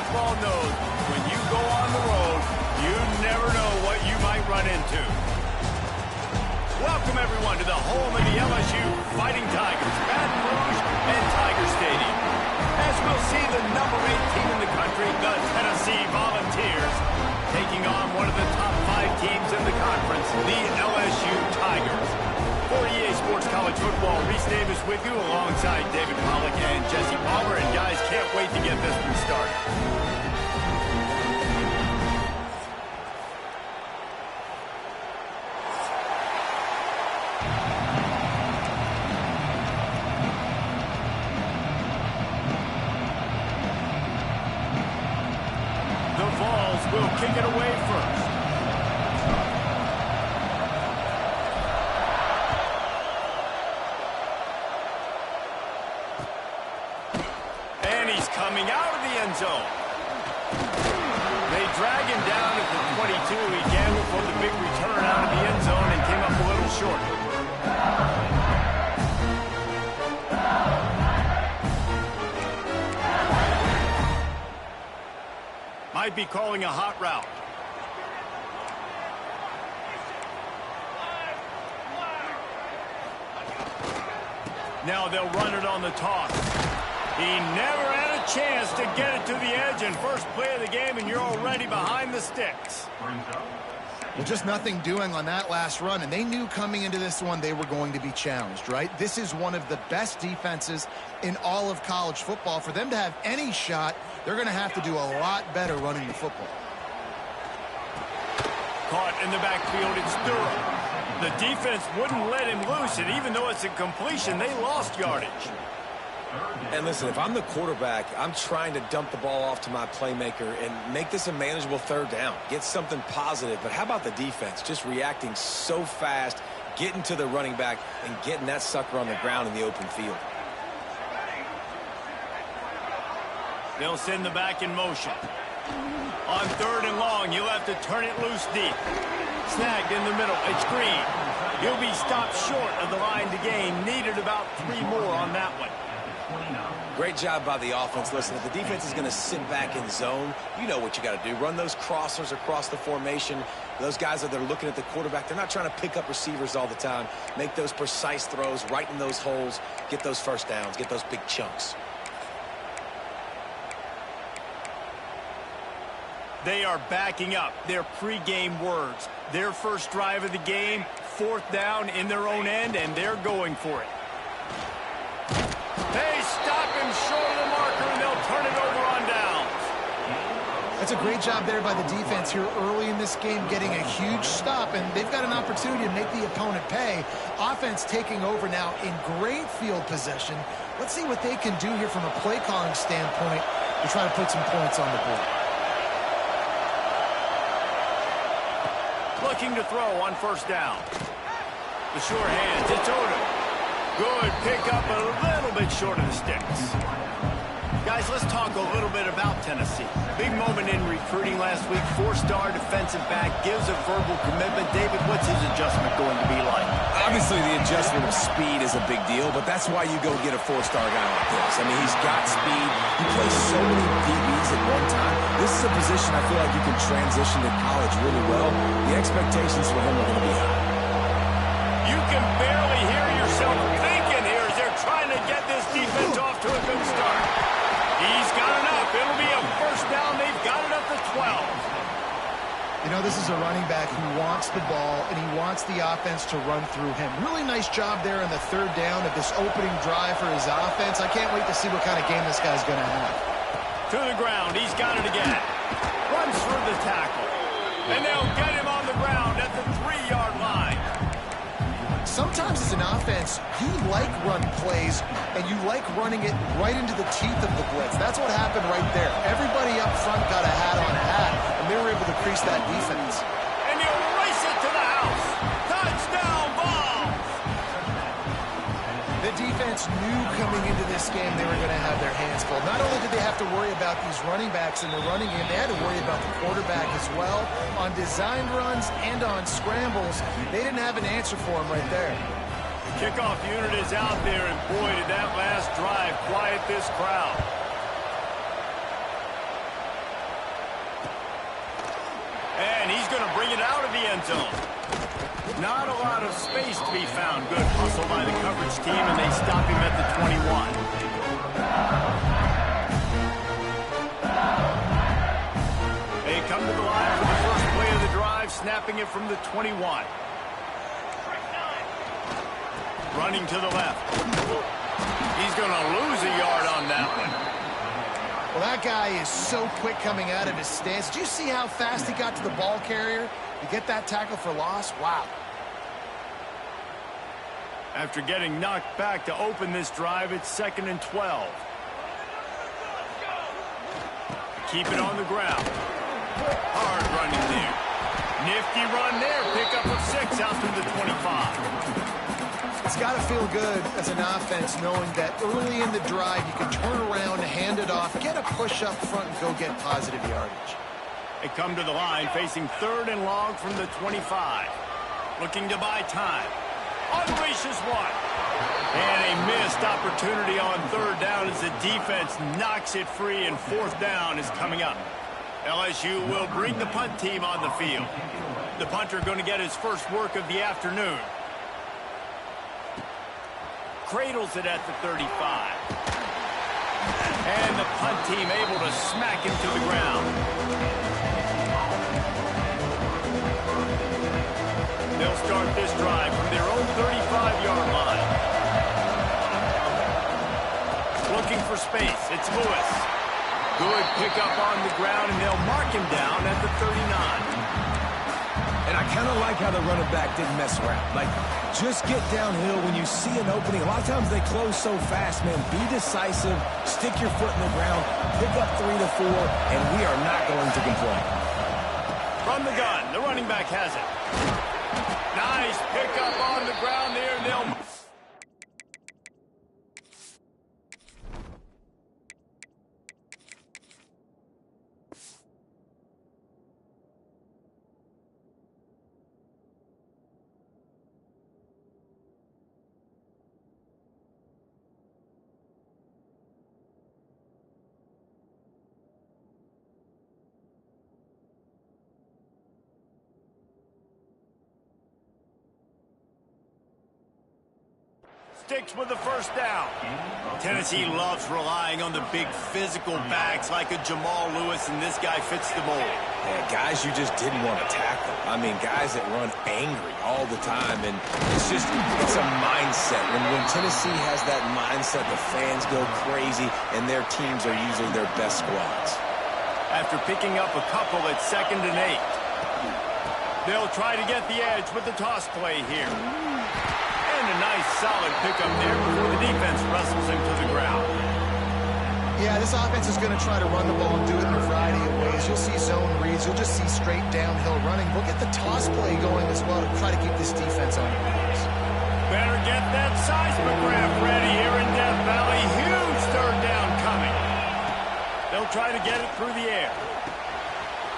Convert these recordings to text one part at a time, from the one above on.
football knows when you go on the road, you never know what you might run into. Welcome, everyone, to the home of the LSU Fighting Tigers, Baton Rouge and Tiger Stadium. As we'll see the number 8 team in the country, the Tennessee Volunteers, taking on one of the top 5 teams in the conference, the LSU Tigers. For EA Sports College Football, Reese Davis with you alongside David Pollack and Jesse Palmer. And guys, can't wait to get this one started. The Vols will kick it away first. And he's coming out of the end zone. They drag him down at the 22. He gambled for the big return out of the end zone and came up a little short. Might be calling a hot route. Now they'll run it on the toss. He never had a chance to get it to the edge, and first play of the game, and you're already behind the sticks. Well, just nothing doing on that last run, and they knew coming into this one they were going to be challenged, right? This is one of the best defenses in all of college football. For them to have any shot, they're going to have to do a lot better running the football. Caught in the backfield, it's Durham. The defense wouldn't let him loose, and even though it's a completion, they lost yardage. And listen, if I'm the quarterback, I'm trying to dump the ball off to my playmaker and make this a manageable third down. Get something positive. But how about the defense? Just reacting so fast, getting to the running back, and getting that sucker on the ground in the open field. They'll send the back in motion. On 3rd and long, you'll have to turn it loose deep. Snagged in the middle. It's Green. He'll be stopped short of the line to gain. Needed about 3 more on that one. Great job by the offense. Listen, if the defense is going to sit back in zone, you know what you got to do. Run those crossers across the formation. Those guys that are looking at the quarterback, they're not trying to pick up receivers all the time. Make those precise throws right in those holes. Get those first downs. Get those big chunks. They are backing up their pregame words. Their first drive of the game, 4th down in their own end, and they're going for it. They stop him short of the marker, and they'll turn it over on downs. That's a great job there by the defense here early in this game, getting a huge stop, and they've got an opportunity to make the opponent pay. Offense taking over now in great field possession. Let's see what they can do here from a play calling standpoint to try to put some points on the board. Looking to throw on 1st down. The short hands, it's Odom. Good pickup, a little bit short of the sticks. Guys, let's talk a little bit about Tennessee. Big moment in recruiting last week. 4-star defensive back gives a verbal commitment. David, what's his adjustment going to be like? Obviously, the adjustment of speed is a big deal, but that's why you go get a 4-star guy like this. I mean, he's got speed. He plays so many DBs at one time. This is a position I feel like you can transition to college really well. The expectations for him are going to be high. You can barely hear yourself thinking here as they're trying to get this defense off to a good start. He's got enough. It'll be a 1st down. They've got it at the 12. You know, this is a running back who wants the ball, and he wants the offense to run through him. Really nice job there in the 3rd down of this opening drive for his offense. I can't wait to see what kind of game this guy's going to have. To the ground. He's got it again. Runs through the tackle. And they'll get him on the ground at the 3-yard line. Sometimes as an offense, you like run plays, and you like running it right into the teeth of the blitz. That's what happened right there. Everybody up front got a hat on a hat, and they were able to crease that defense. And he'll race it to the house. Touchdown, Vols! The defense knew coming into this game they were going to have their hands full. Not only did they have to worry about these running backs in the running game, they had to worry about the quarterback as well. On designed runs and on scrambles, they didn't have an answer for him right there. The kickoff unit is out there, and boy, did that last drive quiet this crowd. And he's going to bring it out of the end zone. Not a lot of space to be found. Good hustle by the coverage team, and they stop him at the 21. They come to the line for the first play of the drive, snapping it from the 21. Running to the left. He's going to lose a yard on that one. Well, that guy is so quick coming out of his stance. Did you see how fast he got to the ball carrier to get that tackle for loss? Wow. After getting knocked back to open this drive, it's 2nd and 12. Keep it on the ground. Hard running there. Nifty run there. Pickup of 6 out to the 25. It's got to feel good as an offense knowing that early in the drive you can turn around, hand it off, get a push up front, and go get positive yardage. They come to the line facing 3rd and long from the 25. Looking to buy time. Unleashes one. And a missed opportunity on 3rd down as the defense knocks it free, and 4th down is coming up. LSU will bring the punt team on the field. The punter going to get his first work of the afternoon. Cradles it at the 35. And the punt team able to smack him to the ground. They'll start this drive from their own 35-yard line. Looking for space. It's Lewis. Good pickup on the ground, and they'll mark him down at the 39. And I kind of like how the running back didn't mess around. Like, just get downhill when you see an opening. A lot of times they close so fast, man. Be decisive, stick your foot in the ground, pick up 3 to 4, and we are not going to complain. From the gun, the running back has it. Nice pickup on the ground there, and they'll... Sticks with the first down. Tennessee loves relying on the big physical backs like a Jamal Lewis, and this guy fits the mold. Yeah, guys you just didn't want to tackle. I mean, guys that run angry all the time, and it's a mindset. When Tennessee has that mindset, the fans go crazy, and their teams are usually their best squads. After picking up a couple at 2nd and 8. They'll try to get the edge with the toss play here. And a nice solid pickup there before the defense wrestles him to the ground. Yeah, this offense is going to try to run the ball and do it in a variety of ways. You'll see zone reads. You'll just see straight downhill running. We'll get the toss play going as well to try to keep this defense on their heels. Better get that seismograph ready here in Death Valley. Huge 3rd down coming. They'll try to get it through the air.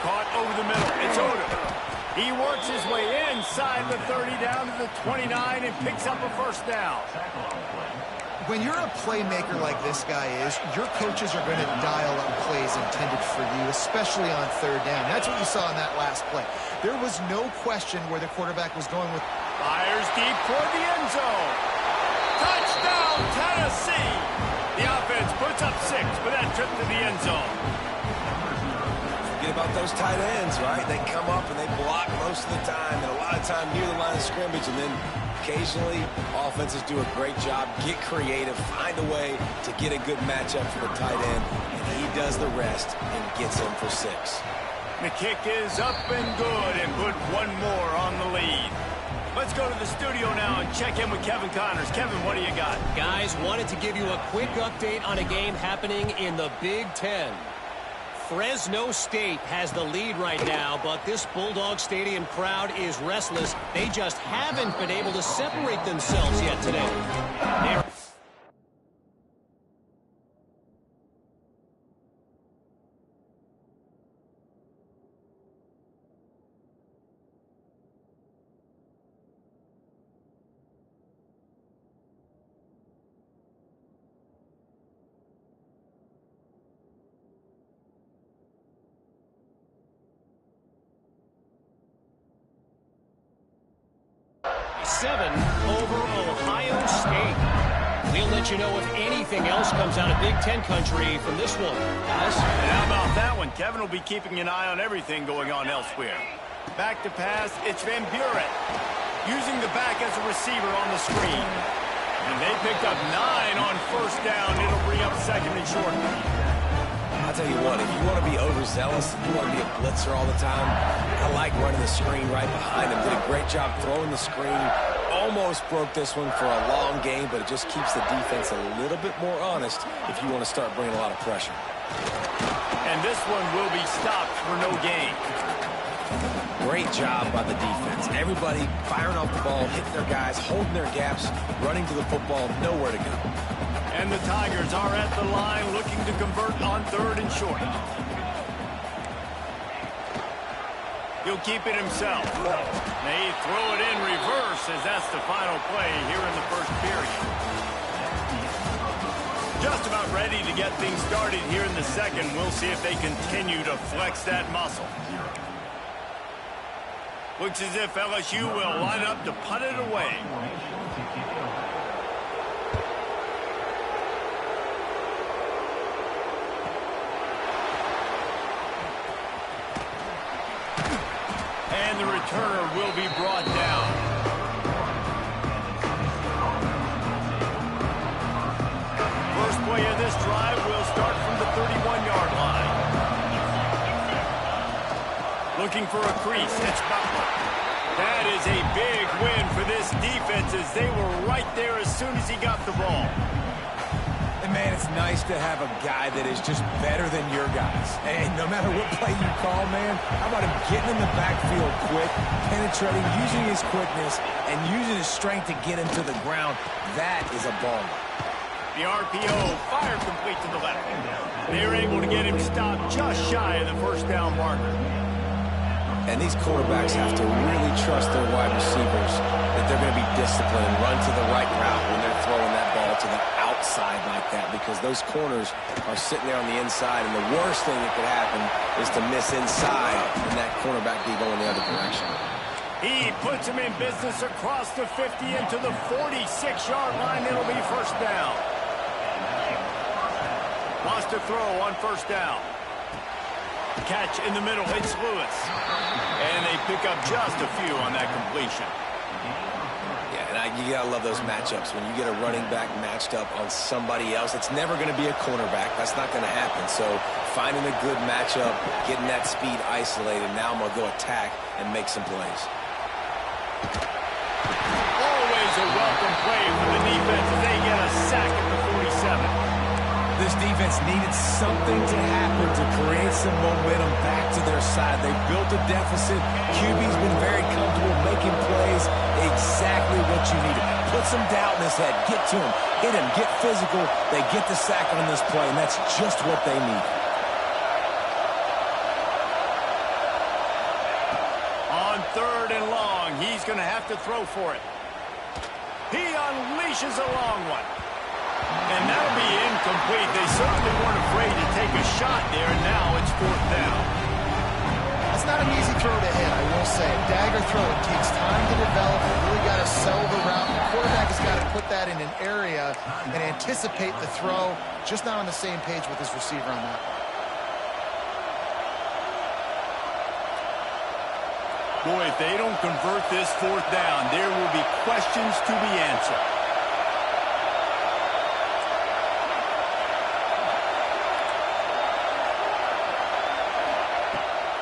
Caught over the middle. It's Odom. He works his way inside the 30 down to the 29 and picks up a first down. When you're a playmaker like this guy is, your coaches are going to dial up plays intended for you, especially on 3rd down. That's what you saw in that last play. There was no question where the quarterback was going with. Fires deep toward the end zone. Touchdown, Tennessee! The offense puts up 6 for that trip to the end zone. Forget about those tight ends, right? They come up and they block most of the time, and a lot of time near the line of scrimmage, and then occasionally offenses do a great job, get creative, find a way to get a good matchup for the tight end, and he does the rest and gets him for 6. The kick is up and good, and put one more on the lead. Let's go to the studio now and check in with Kevin Connors. Kevin, what do you got? Guys, wanted to give you a quick update on a game happening in the Big Ten. Fresno State has the lead right now, but this Bulldog Stadium crowd is restless. They just haven't been able to separate themselves yet today. 7 over Ohio State. We'll let you know if anything else comes out of Big Ten country from this one. And how about that one? Kevin will be keeping an eye on everything going on elsewhere. Back to pass, it's Van Buren. Using the back as a receiver on the screen. And they picked up 9 on first down. It'll bring up second and short. I'll tell you what, if you want to be overzealous, if you want to be a blitzer all the time, I like running the screen right behind him. Did a great job throwing the screen. Almost broke this one for a long game, but it just keeps the defense a little bit more honest if you want to start bringing a lot of pressure. And this one will be stopped for no gain. Great job by the defense. Everybody firing off the ball, hitting their guys, holding their gaps, running to the football, nowhere to go. And the Tigers are at the line looking to convert on third and short. He'll keep it himself. May throw it in reverse as that's the final play here in the first period. Just about ready to get things started here in the second. We'll see if they continue to flex that muscle. Looks as if LSU will line up to punt it away. And the returner will be brought down. First play of this drive will start from the 31-yard line. Looking for a crease. It's Butler. That is a big win for this defense as they were right there as soon as he got the ball. And, man, it's nice to have a guy that is just better than your guys. And no matter what play you call, man, how about him getting in the backfield quick, penetrating, using his quickness, and using his strength to get him to the ground. That is a baller. The RPO fired complete to the left. They were able to get him stopped just shy of the first down marker. And these quarterbacks have to really trust their wide receivers that they're going to be disciplined and run to the right route when they're throwing that ball to the outside like that, because those corners are sitting there on the inside, and the worst thing that could happen is to miss inside and that cornerback be going the other direction. He puts him in business across the 50 into the 46-yard line. It'll be first down. Lost a throw on first down. Catch in the middle, it's Lewis. And they pick up just a few on that completion. Yeah, and you gotta love those matchups. When you get a running back matched up on somebody else, it's never gonna be a cornerback. That's not gonna happen. So finding a good matchup, getting that speed isolated, now I'm gonna go attack and make some plays. Always a welcome play for the defense as they get a sack at the 47. This defense needed something to happen to create some momentum back to their side. They built a deficit. QB's been very comfortable making plays. Exactly what you needed. Put some doubt in his head. Get to him. Hit him. Get physical. They get the sack on this play, and that's just what they need. On third and long, he's going to have to throw for it. He unleashes a long one. And that'll be incomplete. They certainly weren't afraid to take a shot there, and now it's fourth down. That's not an easy throw to hit, I will say. Dagger throw, it takes time to develop. You really got to sell the route. The quarterback has got to put that in an area and anticipate the throw. Just not on the same page with his receiver on that. Boy, if they don't convert this fourth down, there will be questions to be answered.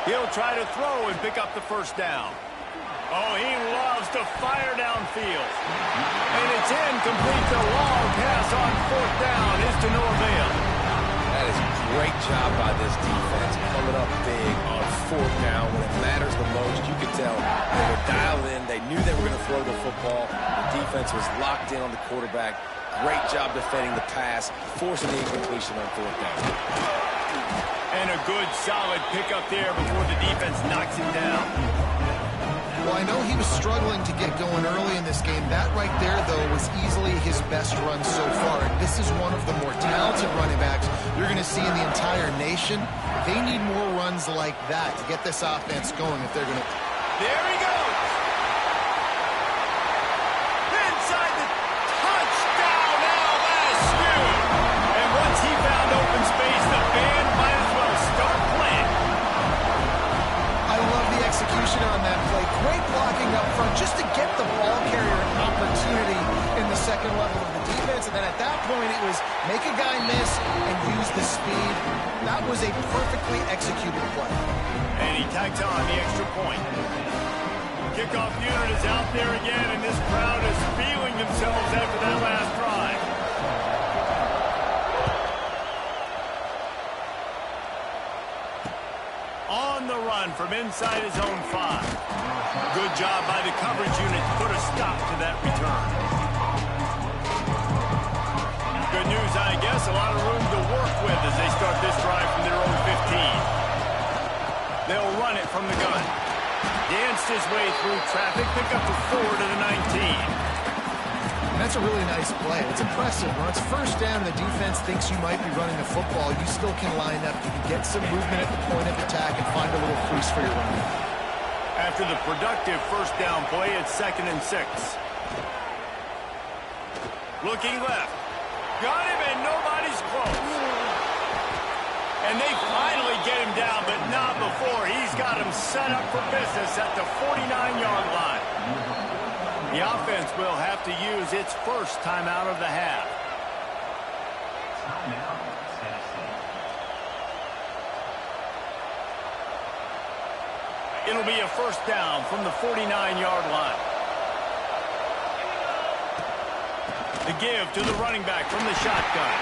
He'll try to throw and pick up the first down. Oh, he loves to fire downfield. And it's incomplete. The long pass on fourth down is to no avail. That is a great job by this defense, coming up big on fourth down when it matters the most. You could tell they were dialed in. They knew they were going to throw the football. The defense was locked in on the quarterback. Great job defending the pass, forcing the incompletion on fourth down. And a good, solid pickup there before the defense knocks him down. Well, I know he was struggling to get going early in this game. That right there, though, was easily his best run so far. And this is one of the more talented running backs you're going to see in the entire nation. They need more runs like that to get this offense going if they're going to... There he goes! execution on that play. Great blocking up front just to get the ball carrier an opportunity in the second level of the defense. And then at that point, it was make a guy miss and use the speed. That was a perfectly executed play. And he tags on the extra point. Kickoff unit is out there again, and this crowd is feeling themselves after that last drive. On the run from inside his own 5. Good job by the coverage unit to put a stop to that return. Good news, I guess. A lot of room to work with as they start this drive from their own 15. They'll run it from the gun. Danced his way through traffic, pick up the 4 to the 19. And that's a really nice play. It's impressive. When it's first down and the defense thinks you might be running the football, you still can line up. You can get some movement at the point of attack and find a little crease for your run. After the productive first down play, it's 2nd and 6. Looking left. Got him, and nobody's close. And they finally get him down, but not before. He's got him set up for business at the 49-yard line. The offense will have to use its first timeout of the half. It'll be a first down from the 49-yard line. The give to the running back from the shotgun.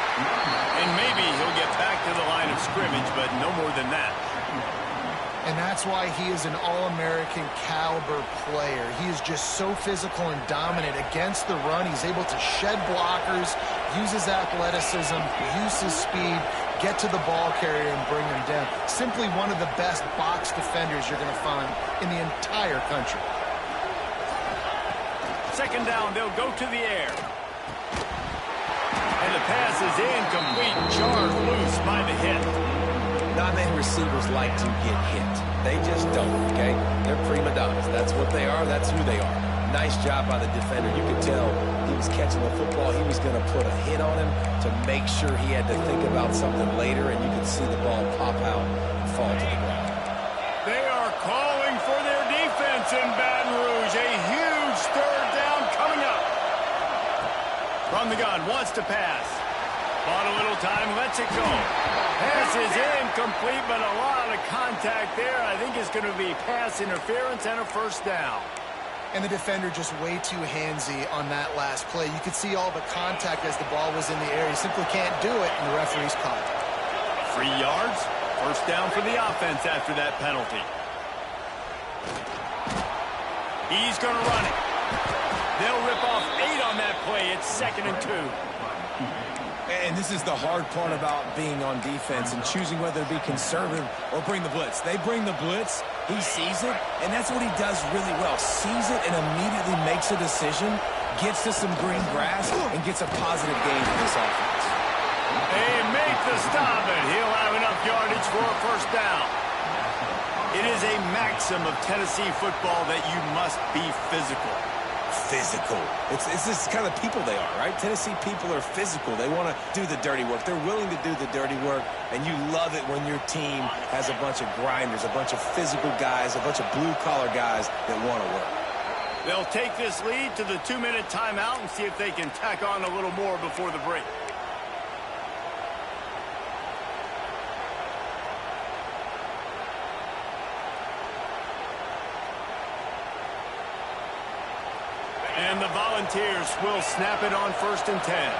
And maybe he'll get back to the line of scrimmage, but no more than that. And that's why he is an All-American caliber player. He is just so physical and dominant against the run. He's able to shed blockers, use his athleticism, use his speed, get to the ball carrier and bring him down. Simply one of the best box defenders you're going to find in the entire country. Second down, they'll go to the air. And the pass is incomplete, jarred loose by the hit. Not many receivers like to get hit. They just don't, okay? They're prima donnas. That's what they are. That's who they are. Nice job by the defender. You could tell he was catching the football. He was going to put a hit on him to make sure he had to think about something later, and you could see the ball pop out and fall to the ground. They are calling for their defense in Baton Rouge. A huge third down coming up. From the gun, wants to pass. Bought a little time, lets it go. Pass is incomplete, but a lot of contact there. I think it's going to be pass interference and a first down. And the defender just way too handsy on that last play. You could see all the contact as the ball was in the air. He simply can't do it, and the referee's caught it. 3 yards, first down for the offense after that penalty. He's going to run it. They'll rip off 8 on that play. It's 2nd and 2. And this is the hard part about being on defense and choosing whether to be conservative or bring the blitz. They bring the blitz, he sees it, and that's what he does really well. Sees it and immediately makes a decision, gets to some green grass, and gets a positive gain for this offense. They make the stop, and he'll have enough yardage for a first down. It is a maxim of Tennessee football that you must be physical. Physical. It's this kind of people they are, right? Tennessee people are physical. They want to do the dirty work. They're willing to do the dirty work, and you love it when your team has a bunch of grinders, a bunch of physical guys, a bunch of blue-collar guys that want to work. They'll take this lead to the 2-minute timeout and see if they can tack on a little more before the break. And the Volunteers will snap it on 1st and 10.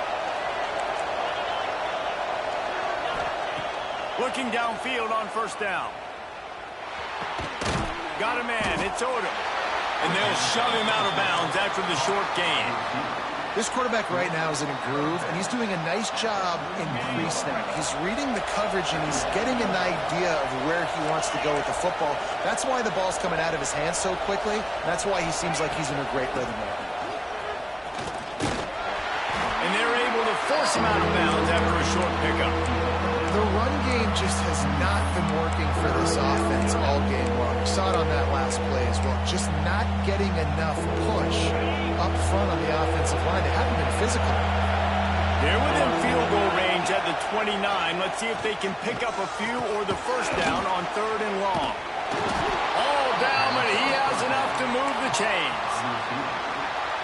Looking downfield on first down. Got a man. It's Odom. And they'll shove him out of bounds after the short gain. This quarterback right now is in a groove, and he's doing a nice job in pre-snap. He's reading the coverage, and he's getting an idea of where he wants to go with the football. That's why the ball's coming out of his hands so quickly. That's why he seems like he's in a great rhythm right now. And they're able to force him out of bounds after a short pickup. The run game just has not been working for this offense all game long. We saw it on that last play as well. Just not getting enough push up front on the offensive line. They haven't been physical. They're within field goal range at the 29. Let's see if they can pick up a few or the first down on 3rd and long. All down, but he to move the chains.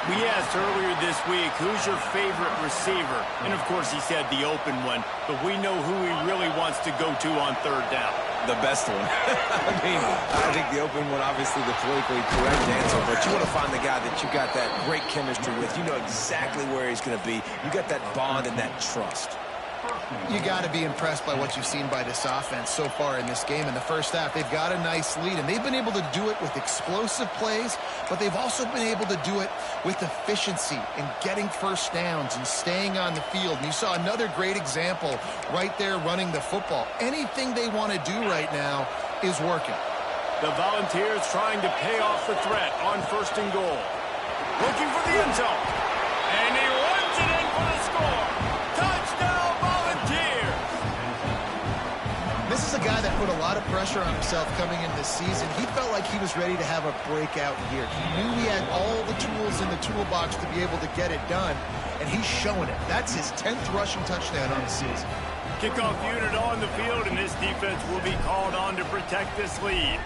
We asked earlier this week, who's your favorite receiver? And, of course, he said the open one. But we know who he really wants to go to on third down. The best one. I think the open one, obviously the politically correct answer, but you want to find the guy that you got that great chemistry with. You know exactly where he's going to be. You got that bond and that trust. You got to be impressed by what you've seen by this offense so far in this game. In the first half, they've got a nice lead, and they've been able to do it with explosive plays, but they've also been able to do it with efficiency and getting first downs and staying on the field. And you saw another great example right there running the football. Anything they want to do right now is working. The Volunteers trying to pay off the threat on first and goal. Looking for the end zone. And he runs it in for the score. Touchdown, Volunteers! This is a guy that put a lot of pressure on himself coming into this season. He felt like he was ready to have a breakout year. He knew he had all the tools in the toolbox to be able to get it done, and he's showing it. That's his 10th rushing touchdown on the season. Kickoff unit on the field, and this defense will be called on to protect this lead.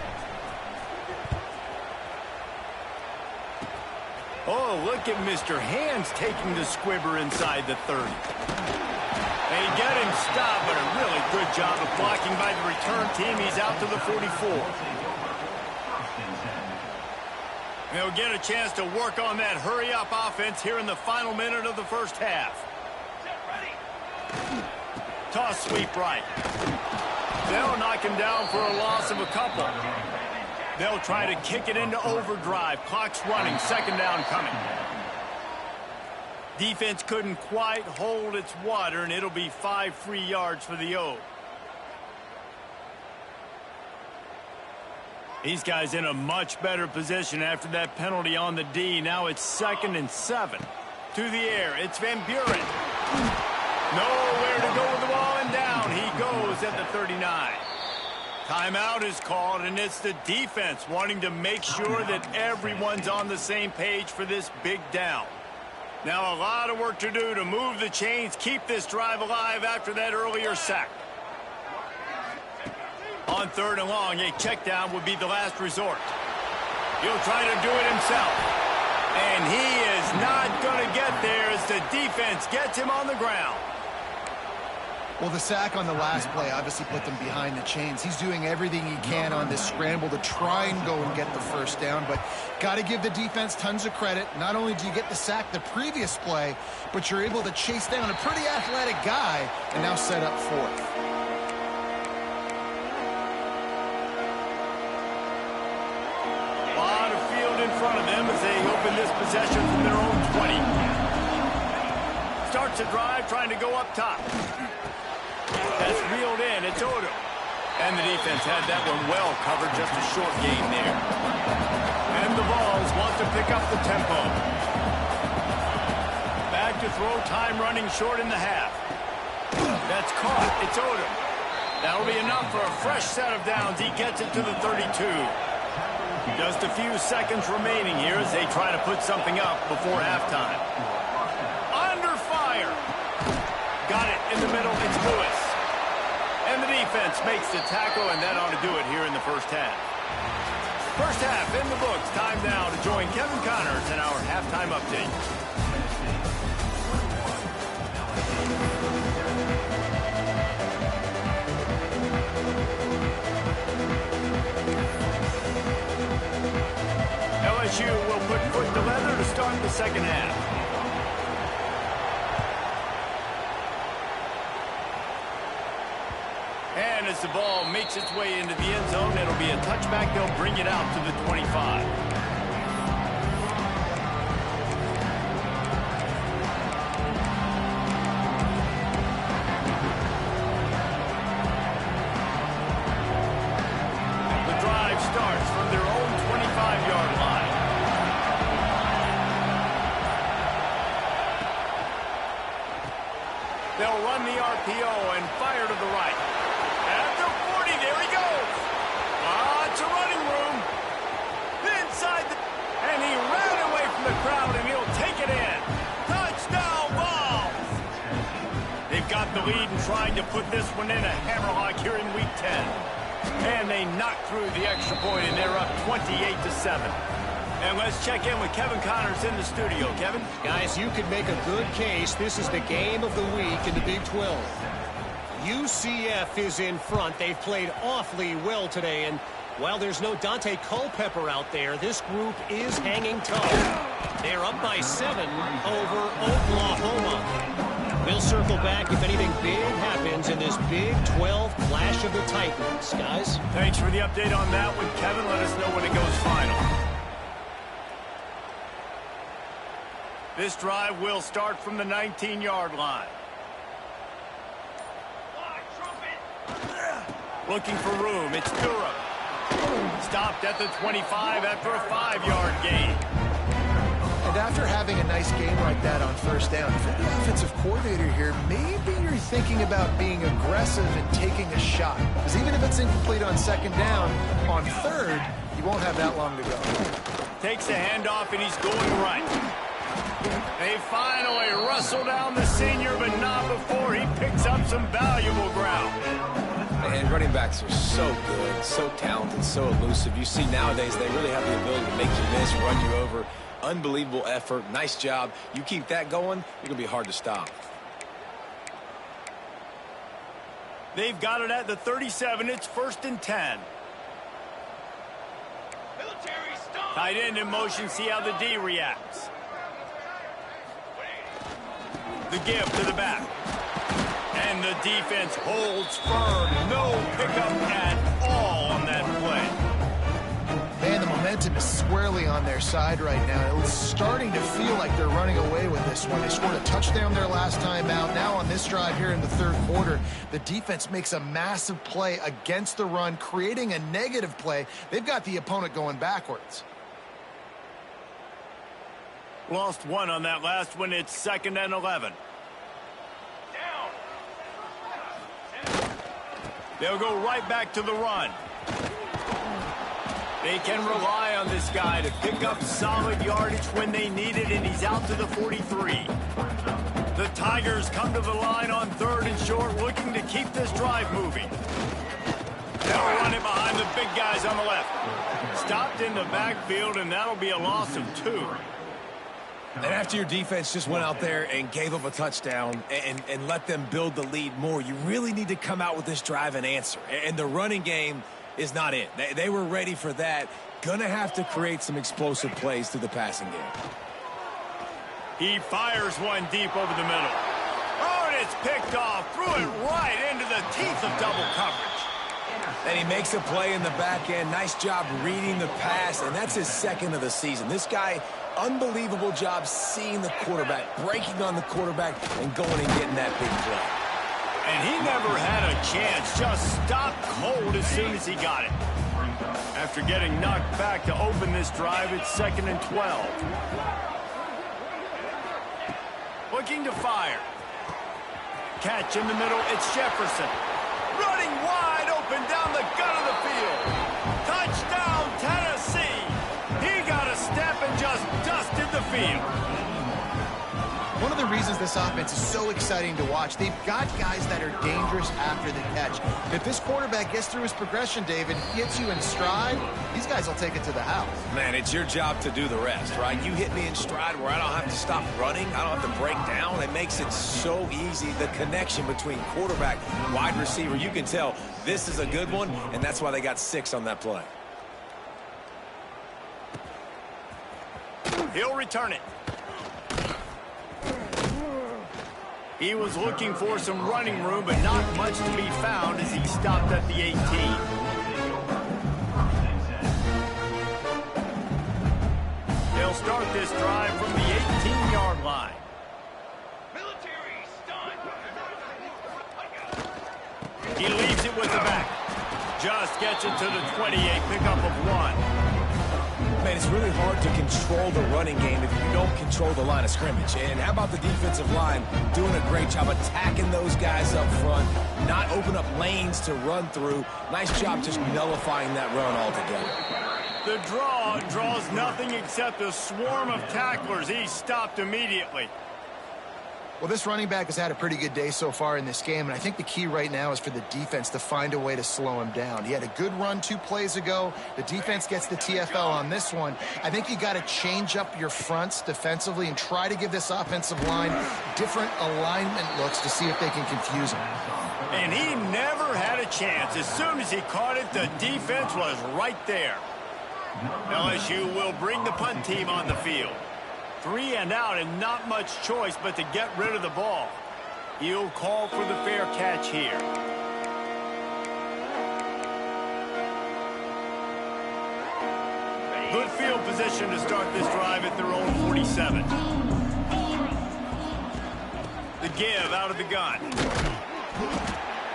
Oh, look at Mr. Hands taking the squibber inside the 30. They get him stopped, but a really good job of blocking by the return team. He's out to the 44. They'll get a chance to work on that hurry-up offense here in the final minute of the first half. Toss sweep right. They'll knock him down for a loss of a couple. They'll try to kick it into overdrive. Clock's running. Second down coming. Defense couldn't quite hold its water, and it'll be 5 free yards for the O. These guys in a much better position after that penalty on the D. Now it's 2nd and 7. To the air. It's Van Buren. Nowhere to go with the ball, and down he goes at the 39. Timeout is called, and it's the defense wanting to make sure that everyone's on the same page for this big down. Now a lot of work to do to move the chains, keep this drive alive after that earlier sack. On third and long, a check down would be the last resort. He'll try to do it himself. And he is not going to get there as the defense gets him on the ground. Well, the sack on the last play obviously put them behind the chains. He's doing everything he can on this scramble to try and go and get the first down, but got to give the defense tons of credit. Not only do you get the sack the previous play, but you're able to chase down a pretty athletic guy and now set up fourth. A lot of field in front of them as they open this possession from their own 20. Starts a drive trying to go up top. That's reeled in. It's Odom. And the defense had that one well covered. Just a short gain there. And the Vols want to pick up the tempo. Back to throw. Time running short in the half. That's caught. It's Odom. That'll be enough for a fresh set of downs. He gets it to the 32. Just a few seconds remaining here as they try to put something up before halftime. Under fire. Got it in the middle. It's Lewis. And the defense makes the tackle, and that ought to do it here in the first half. First half in the books. Time now to join Kevin Connors in our halftime update. LSU will put foot to leather to start the second half. And as the ball makes its way into the end zone, it'll be a touchback. They'll bring it out to the 25. The drive starts from their own 25-yard line. They'll run the RPO and fire to the right. At the 40, there he goes. Lots of running room. Inside the... And he ran away from the crowd, and he'll take it in. Touchdown ball. They've got the lead and trying to put this one in a hammerlock here in Week 10. And they knock through the extra point, and they're up 28-7. And let's check in with Kevin Connors in the studio. Kevin? Guys, you could make a good case. This is the game of the week in the Big 12. UCF is in front. They've played awfully well today, and while there's no Dante Culpepper out there, this group is hanging tough. They're up by 7 over Oklahoma. We'll circle back if anything big happens in this Big 12 Clash of the Titans. Guys? Thanks for the update on that one, Kevin. Let us know when it goes final. This drive will start from the 19-yard line. Looking for room. It's Durham. Stopped at the 25 after a 5-yard gain. And after having a nice game like that on first down, if you're the offensive coordinator here, maybe you're thinking about being aggressive and taking a shot. Because even if it's incomplete on second down, on third, you won't have that long to go. Takes the handoff, and he's going right. They finally wrestle down the senior, but not before he picks up some valuable ground. And running backs are so good, so talented, so elusive. You see nowadays they really have the ability to make you miss, run you over. Unbelievable effort. Nice job. You keep that going, you're going to be hard to stop. They've got it at the 37. It's 1st and 10. Tight end in motion. See how the D reacts. The give to the back. And the defense holds firm. No pickup at all on that play. Man, the momentum is squarely on their side right now. It's starting to feel like they're running away with this one. They scored a touchdown their last time out. Now on this drive here in the third quarter, the defense makes a massive play against the run, creating a negative play. They've got the opponent going backwards. Lost one on that last one. It's 2nd and 11. They'll go right back to the run. They can rely on this guy to pick up solid yardage when they need it, and he's out to the 43. The Tigers come to the line on 3rd and short, looking to keep this drive moving. They'll run it behind the big guys on the left. Stopped in the backfield, and that'll be a loss of 2. And after your defense just went out there and gave up a touchdown and let them build the lead more, you really need to come out with this drive and answer. And the running game is not it. They were ready for that. Gonna have to create some explosive plays through the passing game. He fires one deep over the middle. Oh, and it's picked off. Threw it right into the teeth of double coverage. And he makes a play in the back end. Nice job reading the pass, and that's his 2nd of the season. This guy, unbelievable job seeing the quarterback, breaking on the quarterback, and going and getting that big play. And he never had a chance. Just stopped cold as soon as he got it. After getting knocked back to open this drive, it's 2nd and 12. Looking to fire. Catch in the middle. It's Jefferson. Running wide open down the gut of the field. Touchdown, Tennessee. He got a step and just dusted the field. One of the reasons this offense is so exciting to watch, they've got guys that are dangerous after the catch. If this quarterback gets through his progression, David, gets you in stride, these guys will take it to the house. Man, it's your job to do the rest, right? You hit me in stride where I don't have to stop running. I don't have to break down. It makes it so easy. The connection between quarterback, wide receiver, you can tell this is a good one, and that's why they got 6 on that play. He'll return it. He was looking for some running room, but not much to be found as he stopped at the 18. They'll start this drive from the 18-yard line. He leaves it with the back. Just gets it to the 28, pickup of 1. Man, it's really hard to control the running game if you don't control the line of scrimmage. And how about the defensive line doing a great job attacking those guys up front, not open up lanes to run through. Nice job just nullifying that run altogether. The draw draws nothing except a swarm of tacklers. He's stopped immediately. Well, this running back has had a pretty good day so far in this game, and I think the key right now is for the defense to find a way to slow him down. He had a good run 2 plays ago. The defense gets the TFL on this one. I think you got to change up your fronts defensively and try to give this offensive line different alignment looks to see if they can confuse him. And he never had a chance. As soon as he caught it, the defense was right there. LSU will bring the punt team on the field. 3 and out and not much choice but to get rid of the ball. He'll call for the fair catch here. Good field position to start this drive at their own 47. The give out of the gun.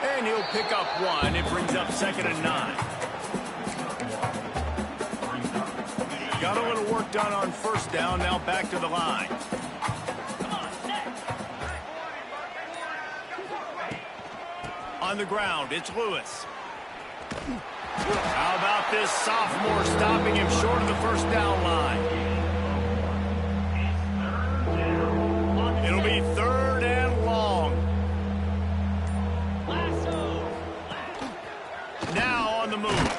And he'll pick up 1. It brings up 2nd and 9. Got a little work done on first down, now back to the line. On the ground, it's Lewis. How about this sophomore stopping him short of the first down line? It'll be 3rd and long. Now on the move.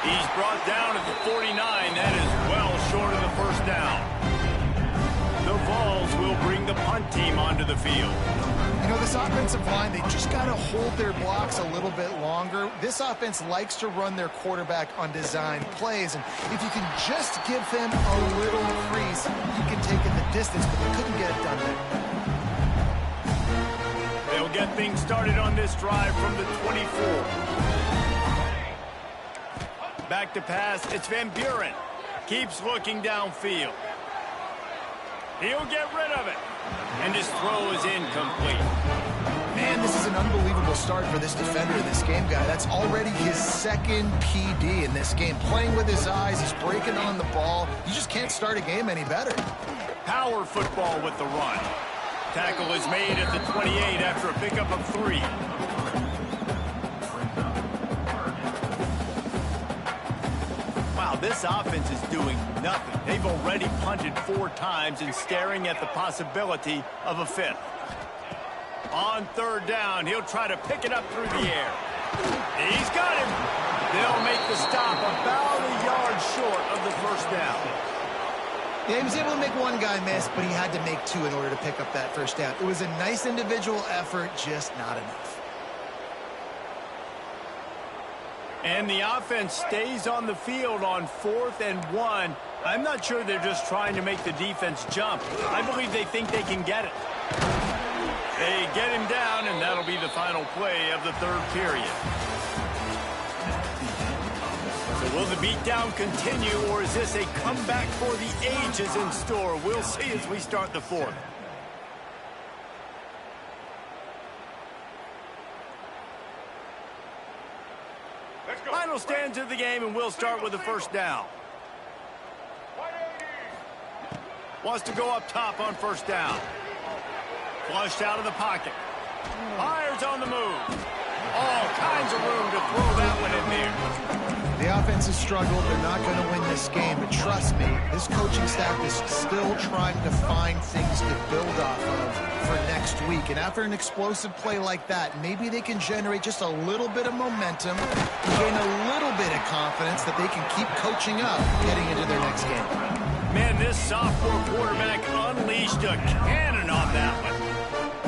He's brought down at the 49. That is well short of the first down. The Vols will bring the punt team onto the field. You know, this offensive line, they just got to hold their blocks a little bit longer. This offense likes to run their quarterback on design plays, and if you can just give them a little crease, you can take it the distance, but they couldn't get it done there. They'll get things started on this drive from the 24. Back to pass, it's Van Buren. Keeps looking downfield. He'll get rid of it. And his throw is incomplete. Man, this is an unbelievable start for this defender in this game, guy. That's already his 2nd PD in this game. Playing with his eyes, he's breaking on the ball. You just can't start a game any better. Power football with the run. Tackle is made at the 28 after a pickup of 3. Wow, this offense is doing nothing. They've already punted 4 times and staring at the possibility of a 5th. On 3rd down, he'll try to pick it up through the air. He's got him. They'll make the stop about a yard short of the first down. Yeah, he was able to make 1 guy miss, but he had to make 2 in order to pick up that first down. It was a nice individual effort, just not enough. And the offense stays on the field on 4th and 1. I'm not sure they're just trying to make the defense jump. I believe they think they can get it. They get him down, and that'll be the final play of the 3rd period. So will the beatdown continue, or is this a comeback for the ages in store? We'll see as we start the 4th. Final stands of the game, and we'll start with the first down. Wants to go up top on first down. Flushed out of the pocket. Fires on the move. All kinds of room to throw that one in there. The offense has struggled. They're not going to win this game, but trust me, this coaching staff is still trying to find things to build off of for next week. And after an explosive play like that, maybe they can generate just a little bit of momentum and gain a little bit of confidence that they can keep coaching up heading into their next game. Man, this sophomore quarterback unleashed a cannon on that one.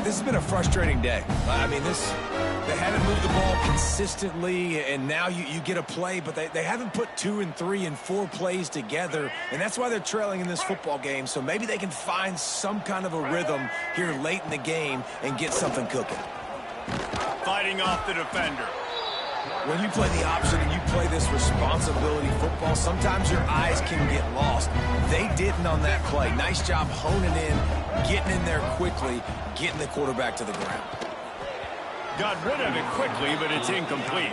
This has been a frustrating day. I mean, they haven't moved the ball consistently, and now you get a play, but they haven't put 2 and 3 and 4 plays together, and that's why they're trailing in this football game. So maybe they can find some kind of a rhythm here late in the game and get something cooking. Fighting off the defender. When you play the option and you play this responsibility football, sometimes your eyes can get lost. They didn't on that play. Nice job honing in, getting in there quickly, getting the quarterback to the ground. Got rid of it quickly, but it's incomplete.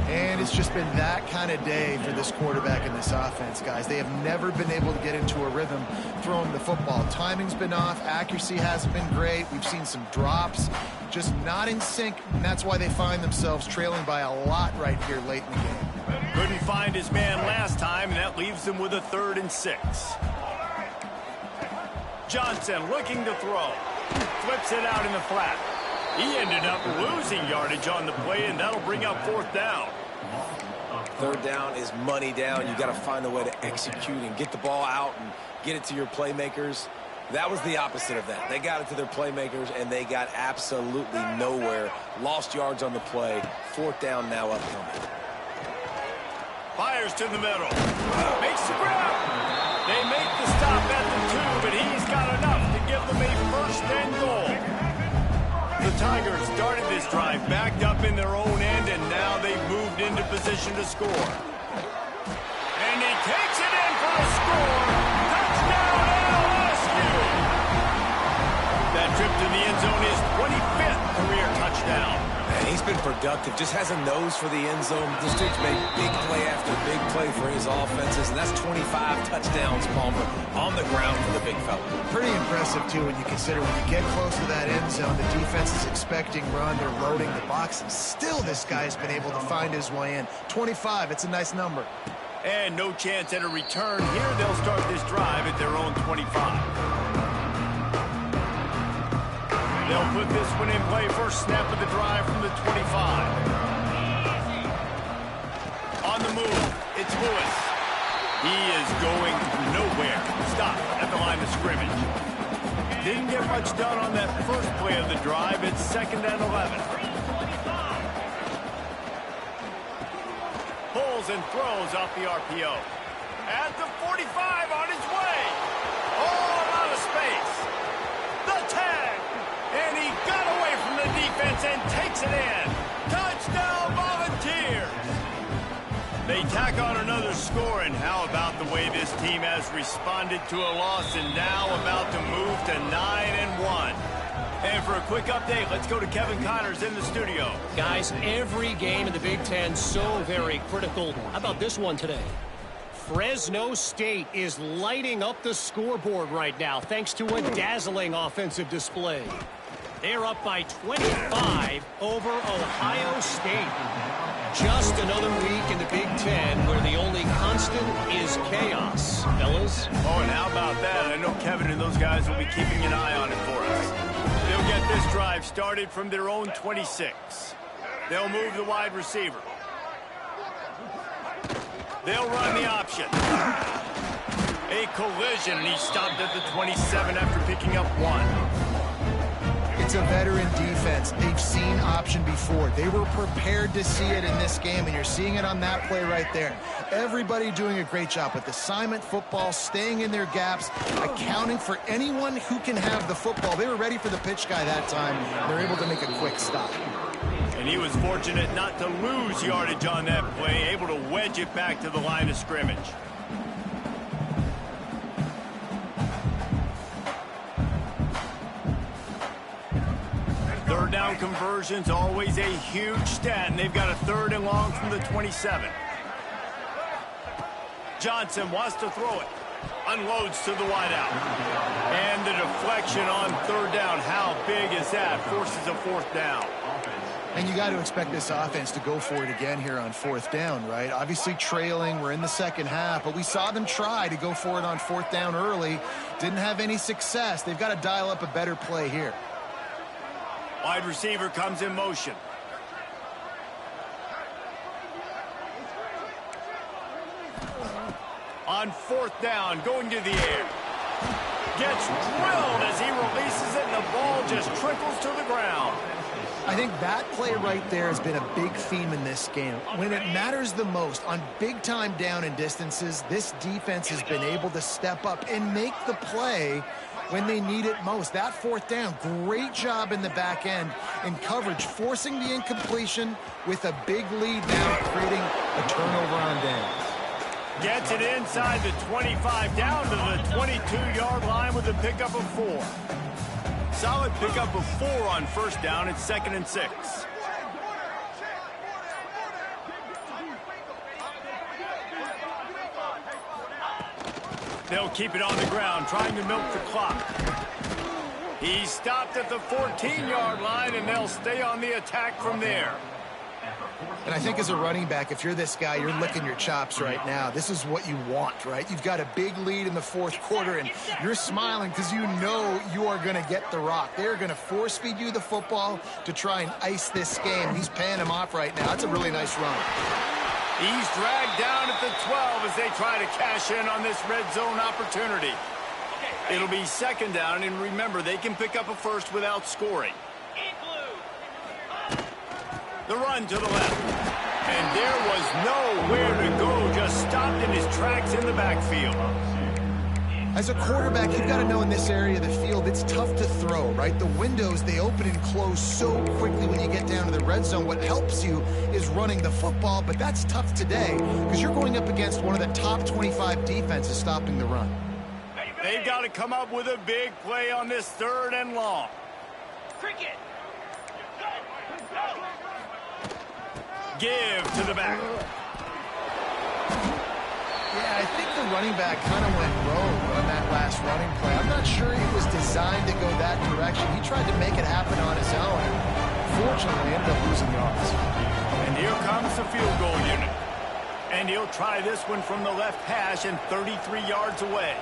And it's just been that kind of day for this quarterback and this offense, guys. They have never been able to get into a rhythm throwing the football. Timing's been off. Accuracy hasn't been great. We've seen some drops, just not in sync, and that's why they find themselves trailing by a lot right here late in the game. Couldn't find his man last time, and that leaves them with a 3rd and 6. Johnson looking to throw. Flips it out in the flat. He ended up losing yardage on the play, and that'll bring up 4th down. 3rd down is money down. You got to find a way to execute and get the ball out and get it to your playmakers. That was the opposite of that. They got it to their playmakers, and they got absolutely nowhere. Lost yards on the play. 4th down now upcoming. Fires to the middle. Makes the grab. They make the stop at the 2, but he's got enough to give them a 1st and goal. The Tigers started this drive backed up in their own end, and now they've moved into position to score. And he takes it in for the score. Touchdown, LSU! That trip to the end zone is 25th career touchdown. And he's been productive, just has a nose for the end zone. This dude's made big play after big play for his offenses, and that's 25 touchdowns, Palmer, on the ground for the big fella. Pretty impressive, too, when you consider when you get close to that end zone, the defense is expecting run, they're loading the box, and still this guy's been able to find his way in. 25, it's a nice number. And no chance at a return here. They'll start this drive at their own 25. They'll put this one in play. First snap of the drive from the 25. On the move, it's Lewis. He is going nowhere. Stop at the line of scrimmage. Didn't get much done on that first play of the drive. It's 2nd and 11. Pulls and throws off the RPO. At the 45 on his way. All out of space. The tag. And he got away from the defense and takes it in. Touchdown, Volunteers! They tack on another score, and how about the way this team has responded to a loss and now about to move to 9-1. And for a quick update, let's go to Kevin Connors in the studio. Guys, every game in the Big Ten so very critical. How about this one today? Fresno State is lighting up the scoreboard right now thanks to a dazzling offensive display. They're up by 25 over Ohio State. Just another week in the Big Ten where the only constant is chaos, fellas. Oh, and how about that? I know Kevin and those guys will be keeping an eye on it for us. They'll get this drive started from their own 26. They'll move the wide receiver. They'll run the option. A collision, and he stopped at the 27 after picking up 1. It's a veteran defense. They've seen option before. They were prepared to see it in this game, and you're seeing it on that play right there. Everybody doing a great job with assignment football, staying in their gaps, accounting for anyone who can have the football. They were ready for the pitch guy that time. They're able to make a quick stop. And he was fortunate not to lose yardage on that play, able to wedge it back to the line of scrimmage. Third down conversions, always a huge stat, and they've got a 3rd and long from the 27. Johnson wants to throw it. Unloads to the wideout. And the deflection on 3rd down. How big is that? Forces a 4th down. And you got to expect this offense to go for it again here on 4th down, right? Obviously trailing, we're in the second half, but we saw them try to go for it on 4th down early. Didn't have any success. They've got to dial up a better play here. Wide receiver comes in motion. On 4th down, going to the air. Gets drilled as he releases it, and the ball just trickles to the ground. I think that play right there has been a big theme in this game. When it matters the most, on big-time down and distances, this defense has been able to step up and make the play when they need it most. That 4th down, great job in the back end in coverage, forcing the incompletion with a big lead now, creating a turnover on downs. Gets it inside the 25, down to the 22-yard line with a pickup of 4. Solid pickup of 4 on 1st down. It's 2nd and 6. They'll keep it on the ground, trying to milk the clock. He stopped at the 14-yard line, and they'll stay on the attack from there. And I think as a running back, if you're this guy, you're licking your chops right now. This is what you want, right? You've got a big lead in the fourth quarter, and you're smiling because you know you are going to get the rock. They're going to force feed you the football to try and ice this game. He's paying him off right now. That's a really nice run. He's dragged down at the 12 as they try to cash in on this red zone opportunity. It'll be second down, and remember, they can pick up a first without scoring. The run to the left. And there was nowhere to go, just stopped in his tracks in the backfield. As a quarterback, you've got to know in this area of the field, it's tough to throw, right? The windows, they open and close so quickly when you get down to the red zone. What helps you is running the football, but that's tough today because you're going up against one of the top 25 defenses stopping the run. They've got to come up with a big play on this 3rd and long. Cricket. Give to the back. Yeah, I think the running back kind of went rogue on that last running play. I'm not sure he was designed to go that direction. He tried to make it happen on his own. Fortunately, ended up losing yards. And here comes the field goal unit. And he'll try this one from the left hash and 33 yards away.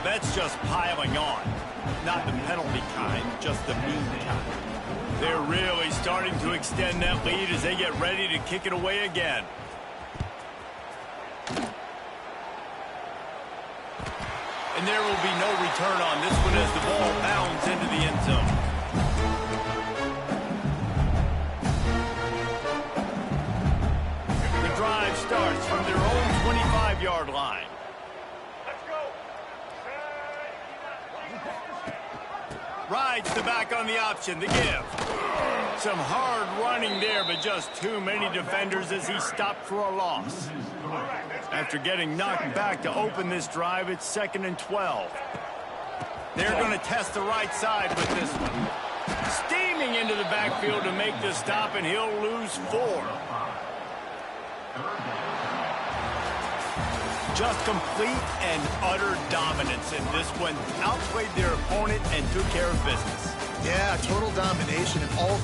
That's just piling on. Not the penalty kind, just the mean kind. They're really starting to extend that lead as they get ready to kick it away again. And there will be no return on this one as the ball bounds into the end zone. The drive starts from their own 25-yard line. Rides the back on the option, the give. Some hard running there, but just too many defenders as he stopped for a loss. After getting knocked back to open this drive, it's 2nd and 12. They're going to test the right side with this one. Steaming into the backfield to make the stop, and he'll lose 4. Just complete and utter dominance in this one. Outplayed their opponent and took care of business. Yeah, total domination in all